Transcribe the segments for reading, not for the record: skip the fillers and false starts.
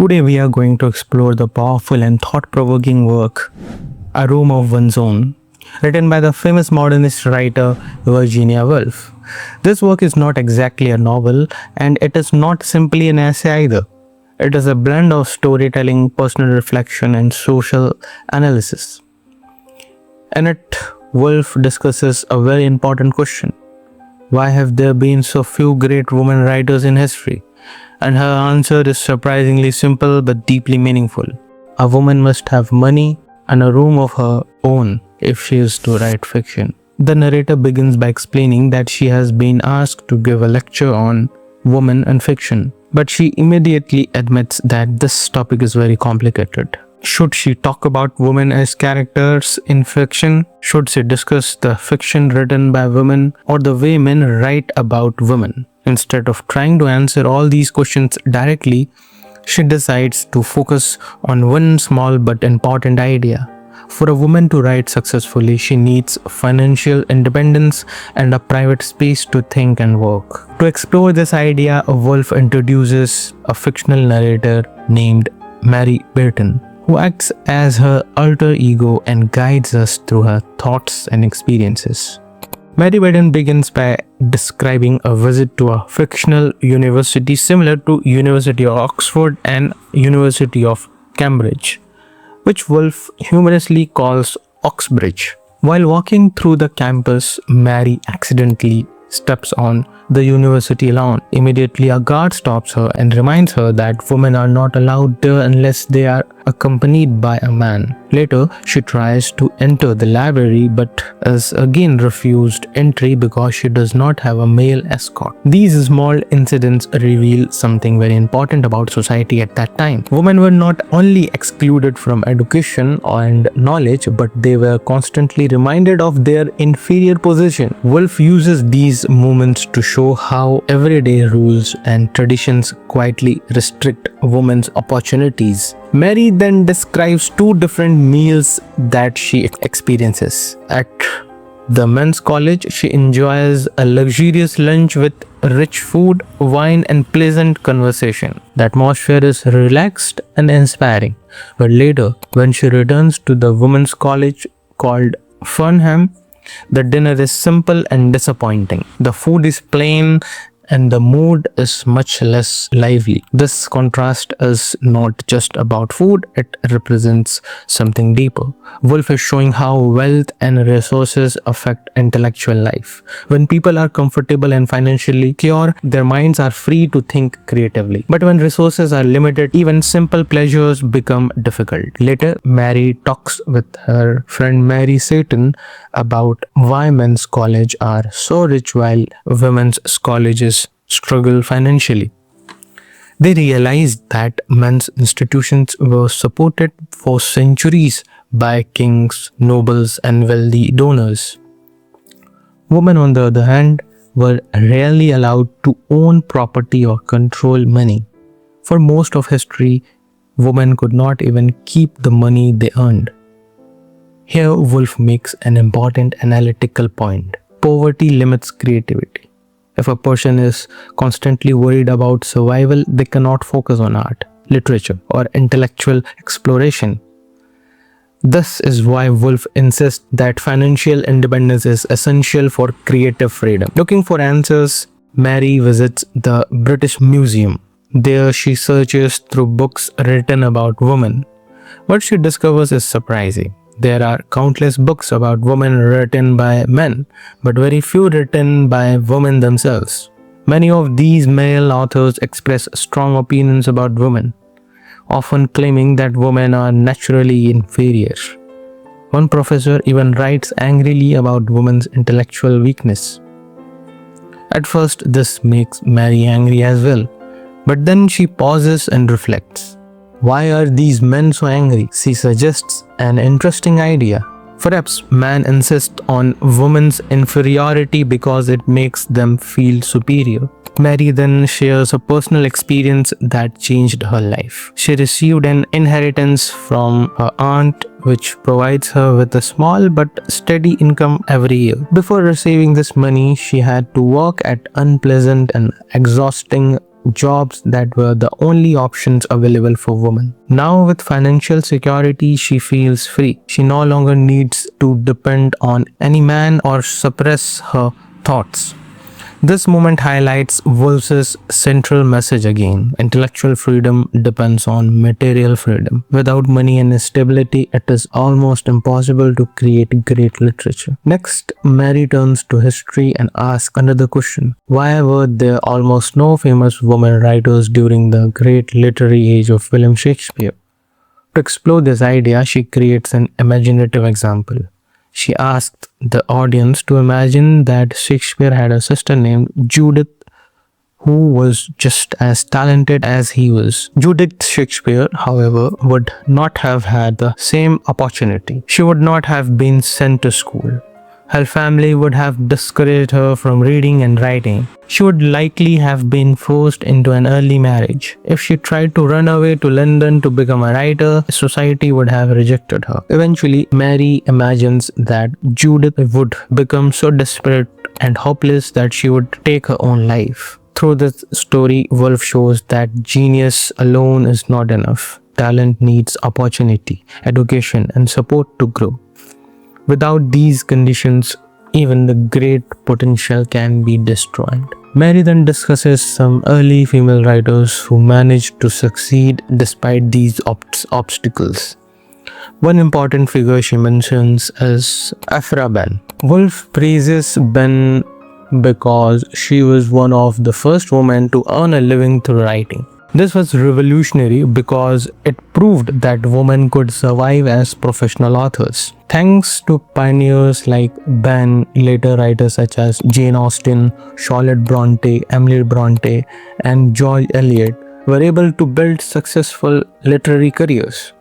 Today we are going to explore the powerful and thought-provoking work, A Room of One's Own, written by the famous modernist writer Virginia Woolf. This work is not exactly a novel, and it is not simply an essay either. It is a blend of storytelling, personal reflection, and social analysis. In it, Woolf discusses a very important question. Why have there been so few great women writers in history? And her answer is surprisingly simple but deeply meaningful. A woman must have money and a room of her own if she is to write fiction. The narrator begins by explaining that she has been asked to give a lecture on women and fiction, but she immediately admits that this topic is very complicated. Should she talk about women as characters in fiction? Should she discuss the fiction written by women or the way men write about women? Instead of trying to answer all these questions directly, she decides to focus on one small but important idea. For a woman to write successfully, she needs financial independence and a private space to think and work. To explore this idea, Woolf introduces a fictional narrator named Mary Burton, who acts as her alter ego and guides us through her thoughts and experiences. Mary Burton begins by describing a visit to a fictional university similar to University of Oxford and University of Cambridge, which Woolf humorously calls Oxbridge. While walking through the campus, Mary accidentally steps on the university lawn. Immediately, a guard stops her and reminds her that women are not allowed there unless they are accompanied by a man. Later, she tries to enter the library but is again refused entry because she does not have a male escort. These small incidents reveal something very important about society at that time. Women were not only excluded from education and knowledge, but they were constantly reminded of their inferior position. Woolf uses these moments to show how everyday rules and traditions quietly restrict women's opportunities. Mary then describes two different meals that she experiences. At the men's college, she enjoys a luxurious lunch with rich food, wine, and pleasant conversation. The atmosphere is relaxed and inspiring. But later, when she returns to the women's college called Fernham, the dinner is simple and disappointing. The food is plain and the mood is much less lively. This contrast is not just about food, it represents something deeper. Woolf is showing how wealth and resources affect intellectual life. When people are comfortable and financially secure, their minds are free to think creatively. But when resources are limited, even simple pleasures become difficult. Later, Mary talks with her friend Mary Satan about why men's colleges are so rich while women's colleges struggle financially. They realized that men's institutions were supported for centuries by kings, nobles, and wealthy donors. Women, on the other hand, were rarely allowed to own property or control money. For most of history, women could not even keep the money they earned. Here, Woolf makes an important analytical point. Poverty limits creativity. If a person is constantly worried about survival, they cannot focus on art, literature, or intellectual exploration. This is why Woolf insists that financial independence is essential for creative freedom. Looking for answers, Mary visits the British Museum. There she searches through books written about women. What she discovers is surprising. There are countless books about women written by men, but very few written by women themselves. Many of these male authors express strong opinions about women, often claiming that women are naturally inferior. One professor even writes angrily about women's intellectual weakness. At first, this makes Mary angry as well, but then she pauses and reflects. Why are these men so angry? She suggests an interesting idea. Perhaps men insist on women's inferiority because it makes them feel superior. Mary then shares a personal experience that changed her life. She received an inheritance from her aunt, which provides her with a small but steady income every year. Before receiving this money, she had to work at unpleasant and exhausting jobs that were the only options available for women. Now, with financial security, she feels free. She no longer needs to depend on any man or suppress her thoughts. This moment highlights Woolf's central message again. Intellectual freedom depends on material freedom. Without money and stability, it is almost impossible to create great literature. Next, Mary turns to history and asks another question. Why were there almost no famous women writers during the great literary age of William Shakespeare? To explore this idea, she creates an imaginative example. She asked the audience to imagine that Shakespeare had a sister named Judith who was just as talented as he was. Judith Shakespeare, however, would not have had the same opportunity. She would not have been sent to school. Her family would have discouraged her from reading and writing. She would likely have been forced into an early marriage. If she tried to run away to London to become a writer, society would have rejected her. Eventually, Mary imagines that Judith would become so desperate and hopeless that she would take her own life. Through this story, Woolf shows that genius alone is not enough. Talent needs opportunity, education, and support to grow. Without these conditions, even the great potential can be destroyed. Mary then discusses some early female writers who managed to succeed despite these obstacles. One important figure she mentions is Aphra Behn. Woolf praises Behn because she was one of the first women to earn a living through writing. This was revolutionary because it proved that women could survive as professional authors. Thanks to pioneers like Behn, later writers such as Jane Austen, Charlotte Bronte, Emily Bronte, and George Eliot were able to build successful literary careers.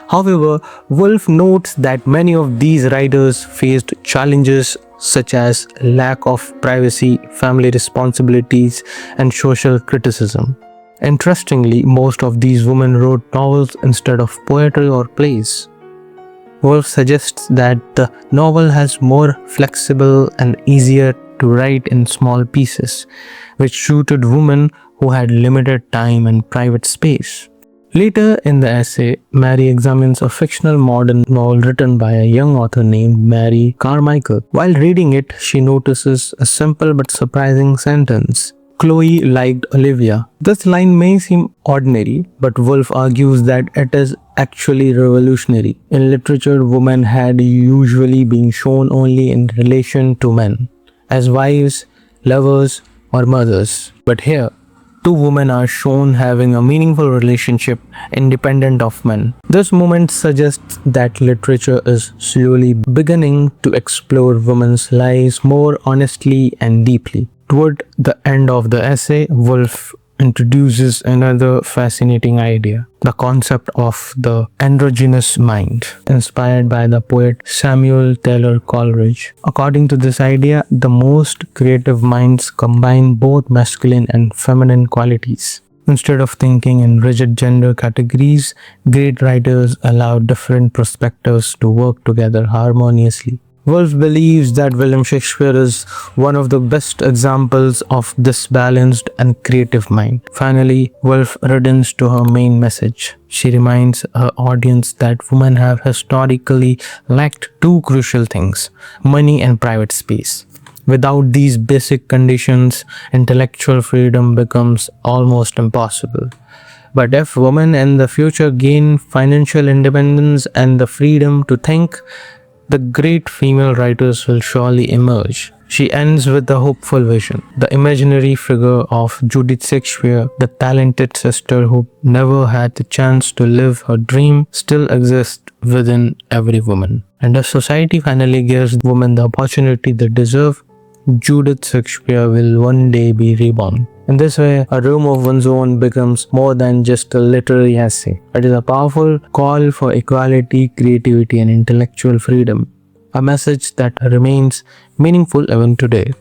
However, Woolf notes that many of these writers faced challenges such as lack of privacy, family responsibilities, and social criticism. Interestingly, most of these women wrote novels instead of poetry or plays. Woolf suggests that the novel has more flexible and easier to write in small pieces, which suited women who had limited time and private space. Later in the essay, Mary examines a fictional modern novel written by a young author named Mary Carmichael. While reading it, she notices a simple but surprising sentence. Chloe liked Olivia. This line may seem ordinary, but Woolf argues that it is actually revolutionary. In literature, women had usually been shown only in relation to men, as wives, lovers, or mothers. But here, two women are shown having a meaningful relationship independent of men. This moment suggests that literature is slowly beginning to explore women's lives more honestly and deeply. Toward the end of the essay, Woolf introduces another fascinating idea, the concept of the androgynous mind, inspired by the poet Samuel Taylor Coleridge. According to this idea, the most creative minds combine both masculine and feminine qualities. Instead of thinking in rigid gender categories, great writers allow different perspectives to work together harmoniously. Woolf believes that William Shakespeare is one of the best examples of this balanced and creative mind. Finally, Woolf returns to her main message. She reminds her audience that women have historically lacked two crucial things: money and private space. Without these basic conditions, intellectual freedom becomes almost impossible. But if women in the future gain financial independence and the freedom to think, the great female writers will surely emerge. She ends with a hopeful vision. The imaginary figure of Judith Shakespeare, the talented sister who never had the chance to live her dream, still exists within every woman. And if society finally gives women the opportunity they deserve, Judith Shakespeare will one day be reborn. In this way, A Room of One's Own becomes more than just a literary essay. It is a powerful call for equality, creativity, and intellectual freedom, a message that remains meaningful even today.